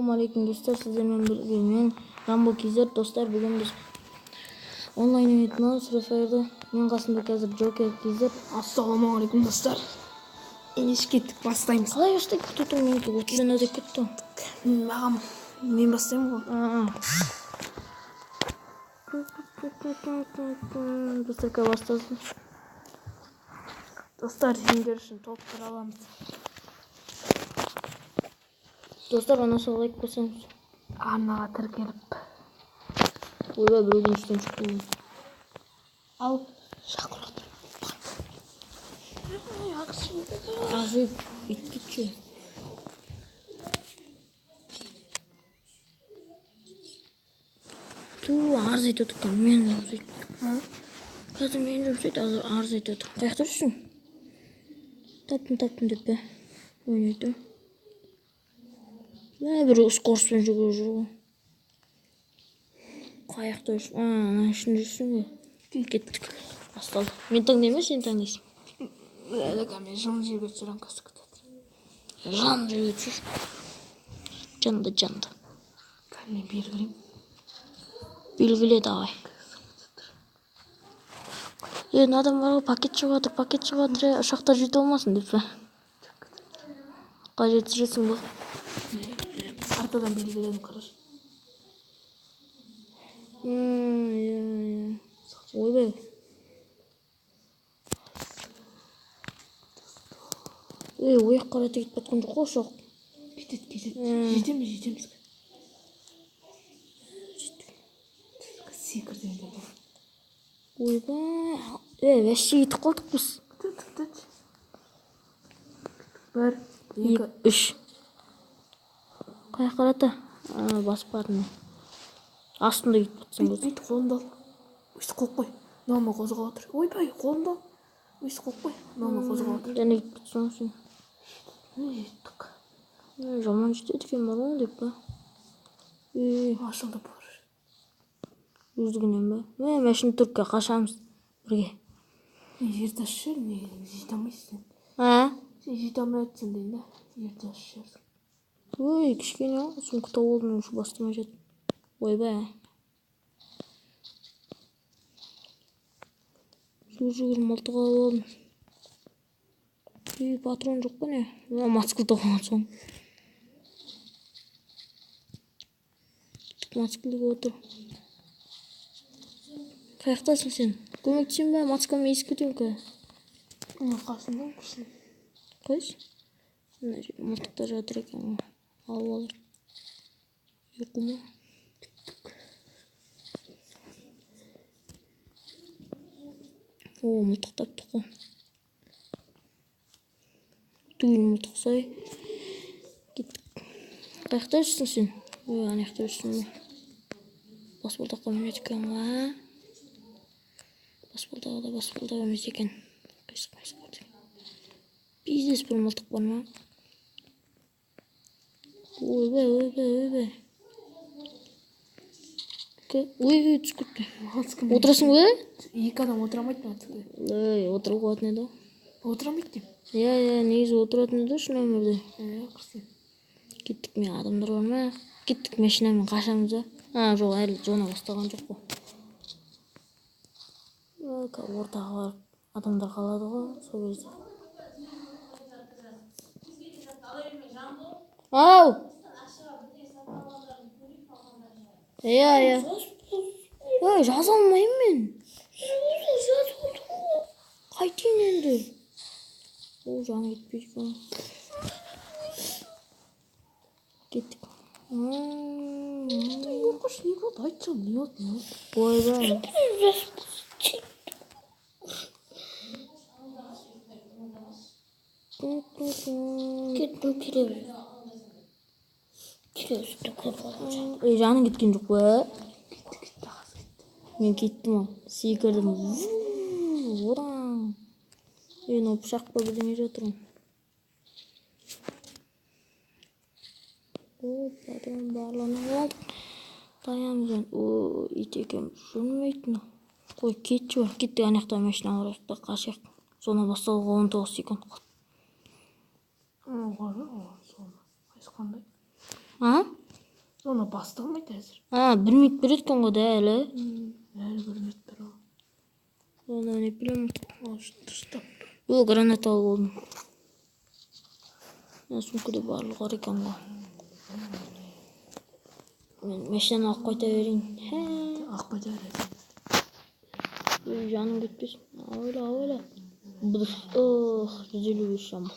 Ассалаумағалейкум достар, сіздермен бірге мен Рамбо Кизер. Достар, бүгін біз онлайн ойнайтынбыз Free Fire'ды. Мен қасымда қазір Джокер Кизер. Ассалаумағалейкум достар. Ендеше кеттік, бастаймыз. Қалай бастайық? Күтудің менікі өтілен өтіп кетті. Маған мен бастаймын ғой. Достар, бастасын. Достар, сендер үшін топтар аламыз. Достар, анасы лайк басаңыз. Арнаға тіркеліп. Ойбай, біреуден үштен шықты. Ал, шақыр отыр. Азып, биткетші. Арыз айтып отыр, мен жұмсайды. Қазір мен жұмсайды, арыз айтып отыр. Қаяқта жүрсің? Таптым деп бе? Ойнайды. Бір скороспен жүгіріп жүр ғой. Қаяқта жүрсің? Ана ішінде жүрсің ғой. Кеттік. Басталды. Мен таңдаймын, сен таңдайсың. Мен жан жебет жүрген көзі күтеді. Жан жебет жүр. Жанды. Мен белгілеймін. Белгіле давай. Адам бар ғой, пакет шығып жатыр. Ұшақтар жете алмасын деп пе? Қажет жүресің бұл. Артадан белгіледім қараш. Ойбай. Ояқ қарата кетіп батқан жоқ қой ұшақ. Кетеді. Жетеміз. Секір дегенде бұл. Ойбай. Вәші етіп қалдық біз. Түт. 1, 2, 3. Қай қарата? Басып бардың. Астында кетіп батсың көз. Бүйт қолымды ал. Өйсті қоқ қой. Мама қозға отыр. Ойбай, қолымды ал. Өйсті қоқ қой. Мама қозға отыр. Және кетіп батсың сен. Жеттік. Жаман жетеді екен бар ғой деп па? Ашылды бар. Өздігінен ба? Мәшін түрікке қашамыз бірге. Жерді ашыр, жете алмайсың. Сен жете алмайсың дейін да. Жерді ашырсың. Кішкене сумка тауып алдым, ұшы бастыма жетіп. Ойбай. Жүгір мылтық алып алдым. Патрон жоқ па не? Маскыл тоқыған соң. Маскылдығы отыр. Қаяқтасың сен? Көмектесен ба? Маскамы есіп кетем ке? Қасында өкісін. Қайсы? Мылтықта жатыр екен. Алып алыр. Еқу ма? Мылтық таптық қой. Түгіл мылтық сай. Кеттік. Қаяқта жүрсің сен? Анаяқта жүрсің бе? Баспалдаққа мінет екен ба? Баспалдағы емес екен. Қайсы бар. Бизнес бір мылтық бар ма? Ойбай. Түсіп кетті. Отырасың ба? 2 адам отырамайды ма? Отырып қуатын еді. Отырамайды деп. Негізі отыратын еді шын өмірде. Қырсын. Кеттік, мен адамдар бар ма? Кеттік, машинамен қашамыз да. Жоқ, әлі жона бастаған жоқ қой. Ортаға барып адамдар қалады ғой, сол кезде. Ау! Жаза алмайым мен. Қайтейін енді. Жаңа кетпейді ғой. Кеттік. Қош, не болды? Айтсам, не болды? Ойбай. Кеттім, келемін. Жаның кеткен жоқ па? Кетті. Мен кеттім ал. Секірдім. Оран. Пышақ па бірдеңе жатырмын. Патрон барлығын алдық. Таямыз. Ит екен жүрмейтін. Қой, кетші бар. Кеттік, анаяқта машина барайық та қашайық. Соны басталуға 19 секунд қалды. Қайсы қандай? Зона басталмайды әзір. 1 минут береді екен ғой дәл, Әлі көрмейді бір ол. Оны не білемін. Дұрыстап. Граната алып алдым. Сумкада барлығы бар екен ғой. Мен машинаны алып қайта берейін. Алып қайта береді. Жаным кетпесін. Ауыла. Жүзелу шам.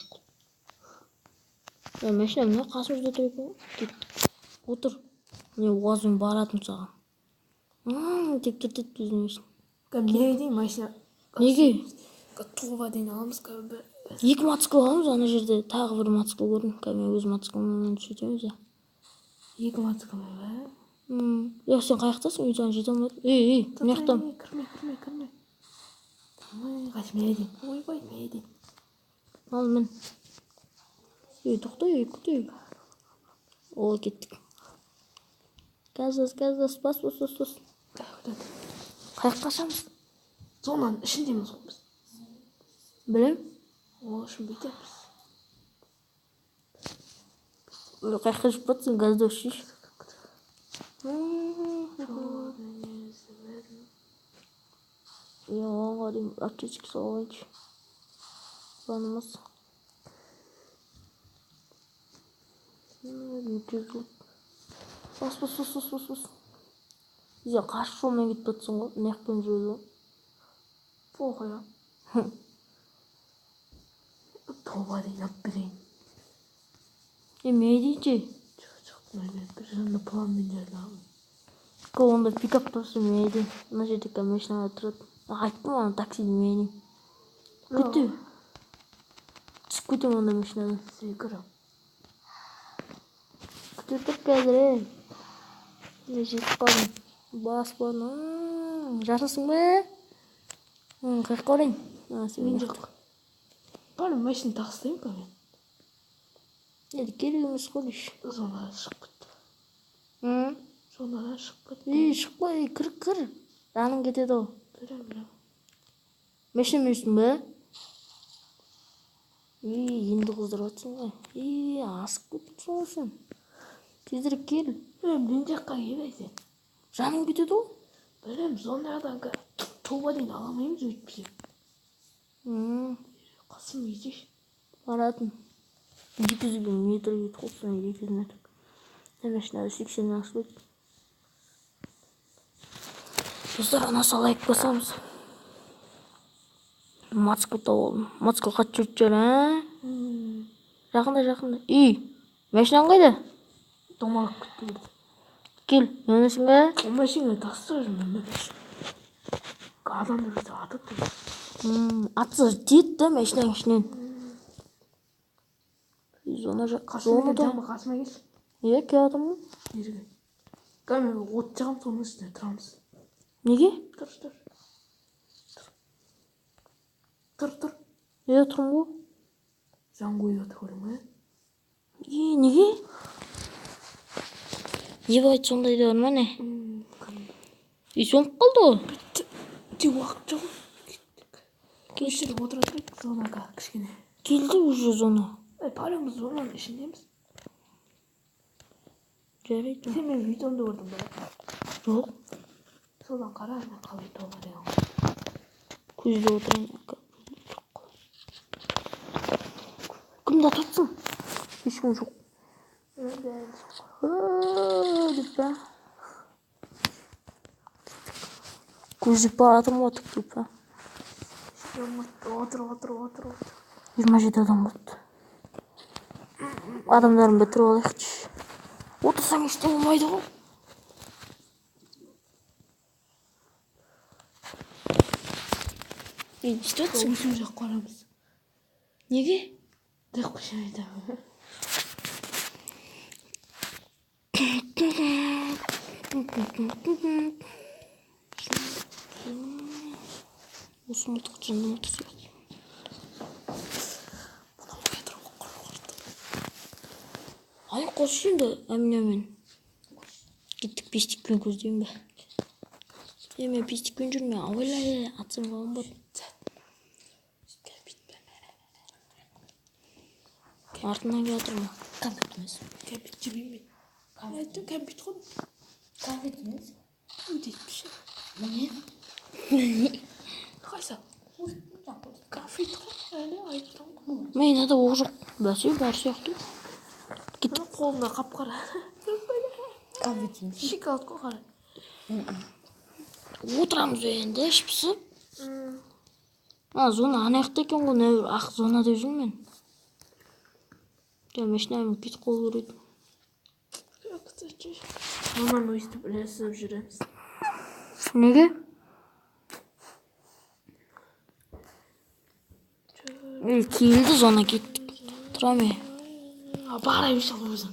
Машина мына қасымызда тұр екен. Кеттік. Отыр. Не уазым баратын саған. Деп тұрды біздің машина. Не дейін машина? Неге? Туға дейін аламыз кәбі. 2 мотоцикл аламыз, ана жерде тағы бір мотоцикл көрдім. Мен өз мотоциклыммен түсетеміз я. 2 мотоцикл ба? Сен қаяқтасың? Мен саған жете алмадым. Мына жақтан. Кірме. Қаш мейден. Ойбай мейден. Ал мен. Тоқта, күте. О, кеттік. Газ, бас. Қаяққа қашамыз? Зонаның ішіндеміз ғой біз. Білем. Ол үшін бүйтеміз. Қаяққа жүріп батсың, газды өшиш. Оңға дейін аптечка салайыншы. Жанымыз. Бас. Сен қарсы жолмен кетіп батсың ғой, мына жақпен жүреді. Похуй. Туға дейін ап берейін. Мейдейші. Жоқ, бір жанды планмен жерді алып. Онда пикап тұрсы мейдей. Мына жердегі машиналар тұрады. Айттым ана таксиді мейдей. Күтті. Түсіп кетем онда машинадан. Секірім. Күтіп қазір. Жетіп қалдым. Бас барын. Жасысың ба? Қайық қарайын. Мен жоқ. Бәрі машина тағыстайым ба мен? Енді керек емес қой деш. Зонадан шығып кетті. Зонадан шығып кетті. Шықпай, кір. Жаның кетеді ол. Білем. Машина мінесің ба? Енді қыздырып атсың ғой. Асып кетіпсің ғой сен. Тезірек кел. Мен жаққа келесен. Жаның кетеді ғой. Білем, зонадан туға дейін аламаймыз өйтпесе. Қасым езеш. Баратын. 200 метр ет қосына 200 метр. Машинада 80 асып өт. Достар, ана салайып басамыз. Мотоцикл тауып алдым. Мотоцикл қатты жүріп жүр, Жақында. Машинаң қайда? Домалып кетті. Кел, өнесің ба? Машина тастырыр мен. Адамдар бізді атып тұр. Атса жетті машинаның ішінен. Зона Қасыма келші. Келдім ғой. Жерге. Мен от жағам соның үстіне тұрамыз. Неге? Тұр. Тұрмын ғой. Жан қойып отыр көрдің бе? Неге? Не болады сондайды бар ма не? Соңып қалды ғой. Тек уақыт жоқ. Көшіріп отыра тұрайық зонаға кішкене. Келді уже зона. Парамыз зонаның ішіндеміз. Жарайды. Сен мен видеомды көрдің бе? Жоқ. Содан қара мен қалай тоға деген. Көзде отырайын. Кімді ататсың? Ешкім жоқ. Деп па. Көздеп баратым ғой тік па. Отыр. 27 адам болды. Адамдарын бітіріп алайықшы. Отырсаң ештеңе болмайды ғой. Істеп жатсың? Осым жақ қарамыз. Неге? Деп қойшын айтамын. Осы мылтық жынды мылтық сияқты. Ай қош енді әмін. Кеттік пестикпен көздеймін ба? Мен пестикпен жүрме, ауылай атсам қалым бар. Артынан келатыр ма? Қандай емес. Кәпет жібеймін. Aytdim, konfet qo'y. Konfet emas. Deydi şey. Qaysi? Konfet qo'y. Hali aytdim. Meni de oğuruq. Basi bar siyahtı. Mana qo'limda qap-qora. Konfet emas. Shokolad qo'y qara. Отырамыз енді ішіп пісіп. Зона ана жақта екен ғой, нәуір ақ зона деп жүрмін мен. Машинаммен кетіп қалу керек. Маманы өйстіп ілесіп жүреміз. Неге? Келді зона кеттік. Тұра ме? Барайын шал өзің.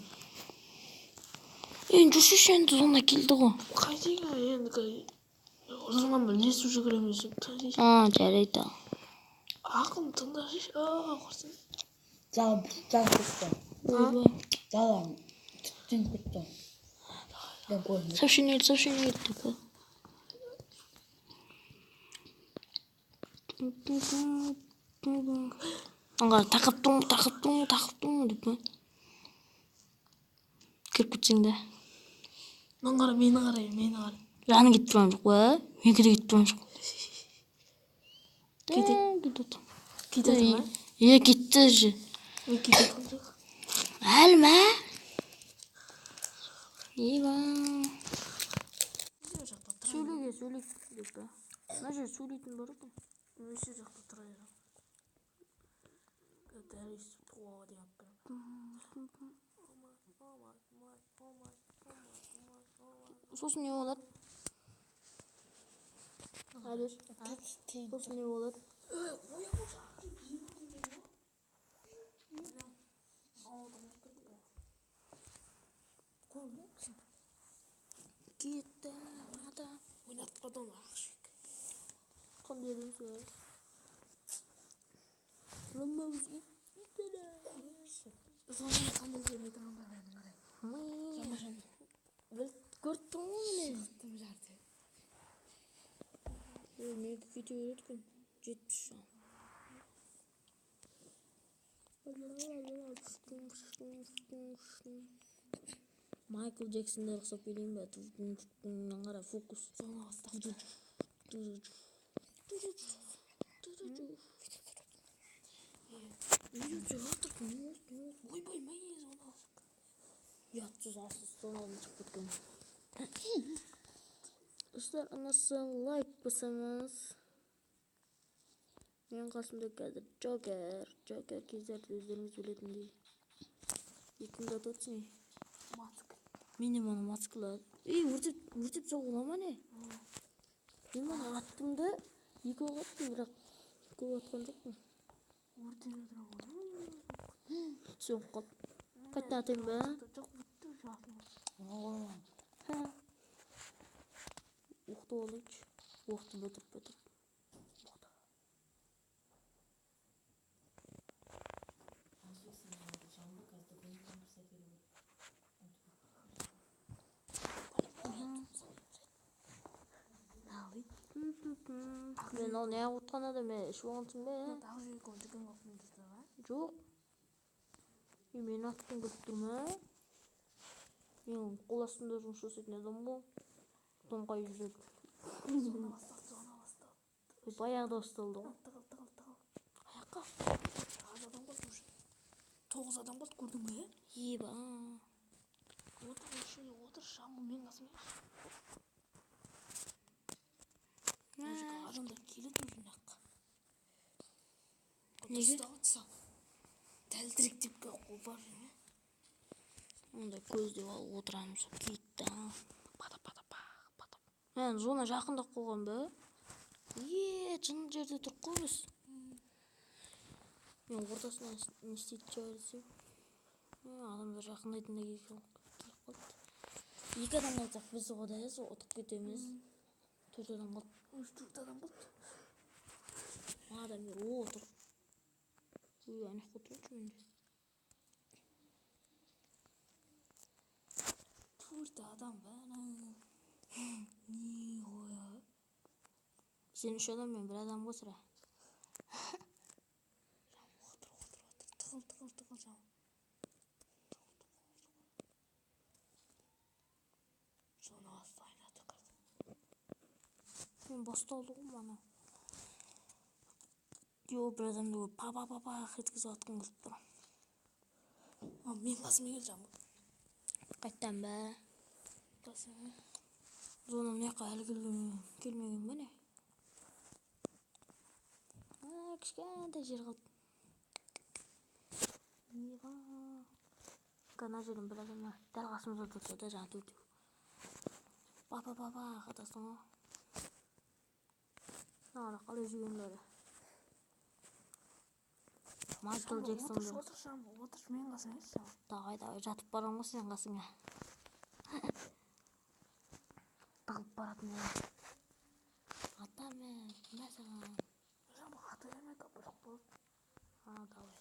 Енді жүрші енді зона келді ғой. Қайтейін енді Озырман ілесіп жүгіреміз. Жарайды. Ақын тыңдашы. Құрсын. Жал кетті. Жал түттен кетті. Сообщение етті. Аңға тақыптың деп ме? Кіріп кетсең де. Мені қарай. Жаны кетіп тұрған жоқ па? Менікі де кетіп тұрған жоқ. Кетеді ма? Кетті же. Мен кететін жоқ. Әлі ма? Еба. Сөйлеге деп па? Мына жер сөйлейтін бар екен. Өше жақта тұра берем. Дәл естіп туаға деп алып берем. Сосын не болады? Сосын не болады? Кетті адам. Ойнатпадан ақшық. Қандай едім сөз? Рыммауыз кетті. Соны қандай жерге тұрғанда мен қарай. Көрттің ғой мені? Тым жарты. Менікі кете береді күн. 70 шан. Майкл Джексонды ұқсап келейін бе? Қара фокус. Соны бастап. Ойбай, майыз оны. Ұятсыз асыз соны шығып кеткен. Достар, анасы лайк басамыз. Мен қасымда қазір Джокер кездерді өздеріңіз білетіндей. Екінді ататсын не? Матық. Менде маны матықлады. Өртеп соғыла ма не? Мен маны аттым да, 2 оқ аттым, бірақ көп атқан жоқпын. Өртеп отыра ғой. Сөңіп қалды. Қайтын атайын ба? Жоқ, бүтті жатым. Оқты олайыншы. Оқты бітіріп. Мен ол не отқан адам ішіп оғансың бе? Тағы жүйе көндіген оқын деді ға? Жоқ. Мен атқын көріп тұрма? Мен қол астында жұмыс жасайтын адам ғой. Тоңқай жүреді. Зона басталды. Баяғыда басталды ғой. Тығыл. Аяққа. 9 адам қалды көрдің бе? Еба. Отыр шамы мен қасым. Адамдар келеді өзіне аққа. Неге? Дәлдірек деп қол бар не? Онда көздеп алып отырамыз. Кетті. Мен зона жақындап қойған ба? Жын жерде тұрып қой біз. Мен ортасына не істейді жауыр десем. Адамдар жақындайтын да келіп қалды. 2 адам қалсақ біз оғадайыз, отып кетеміз. 4 адам қалды. 4 адам қалды. Адамдар отыр. Анық отырып менде. 4 адам бар. Не қоя? Сен 3 адам, мен 1 адам қосыра. Отыр. Тығыл жау. Соны асты айнадық. Мен басталды ғой мана. Yo, bir адамды көріп па еткізіп атқан көріп тұрам. Мен қасыма кел Жамбыл. Қайттан бә. Қасыма. Зона мына жаққа әлі келмеген бе не? Кішкентай жер қалды. Неға. Қана жерін бір адам дәл қасымызда тұрса да жаңа төртеу. Па қатасың ғой. Нағырақ қалай жүргендері. Майкл Джексон деп. Отыр Жамбыл, отыр мен қасыма келші. Давай, жатып барам ғой сен қасыңа. Тығылып баратын еді. Ата мен, кімә саған? Жамбыл ата бермей бірақ болып. Давай.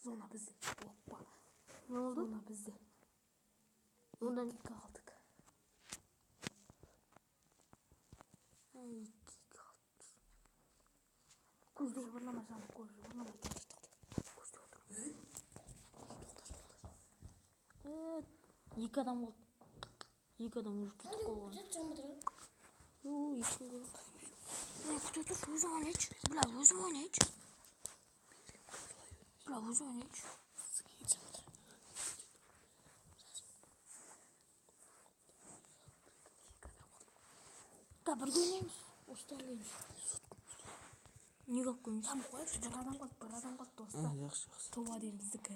Зона бізде. Опа. Не oldu? Зона бізде. Ondan Екі қалдық. Көзді жыбырлама Жамбыл, көзді жыбырлама. Екі адам болды. Екі адам жүріп кетіп қалған. Ешкім көріп. Күте тұр, өзің ойнайыншы. Бля, өзің ойнайыншы. Бля, өзің ойнайыншы. Да, бірге ойнаймыз. Осыдан келеміз. Не как көміз? Жамбыл қойыпшы, бір адам қалды достар. Жақсы. Тоба дейін біздікі.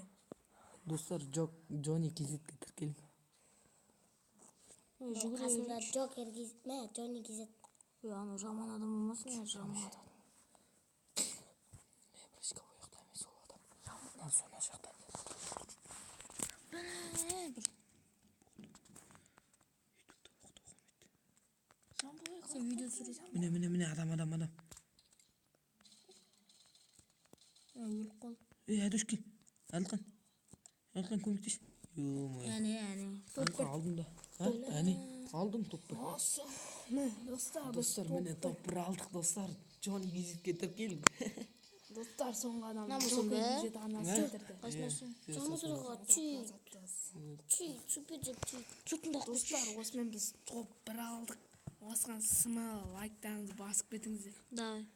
Достар, Джонни кезетке тіркелің. Қасымда Джокер ме, Джонни кезет. Аны жаман адам болмасын, жаман адам. Близко ояқта емес ол адам. Жаман сона жақта. Сен видео түсіресің? Міне, адам. Өліп қол. Әдіш кел. Әлқан көмектес. Әне. Әлқан алдымда. Әне, алдым топ бір. Достар, Міне топ бір алдық, достар. Джонни кезетке тіркелің. Достар, соңғы адам. Намысың бе? Джокер анасы өлтірді. Қайсынасың? Жамы сұраға чүй, супер жеп чүй. Жұтында Достар, осымен біз топ бір алдық. Осыған сымы лайктарыңызды басып кетіңіздер. Давай.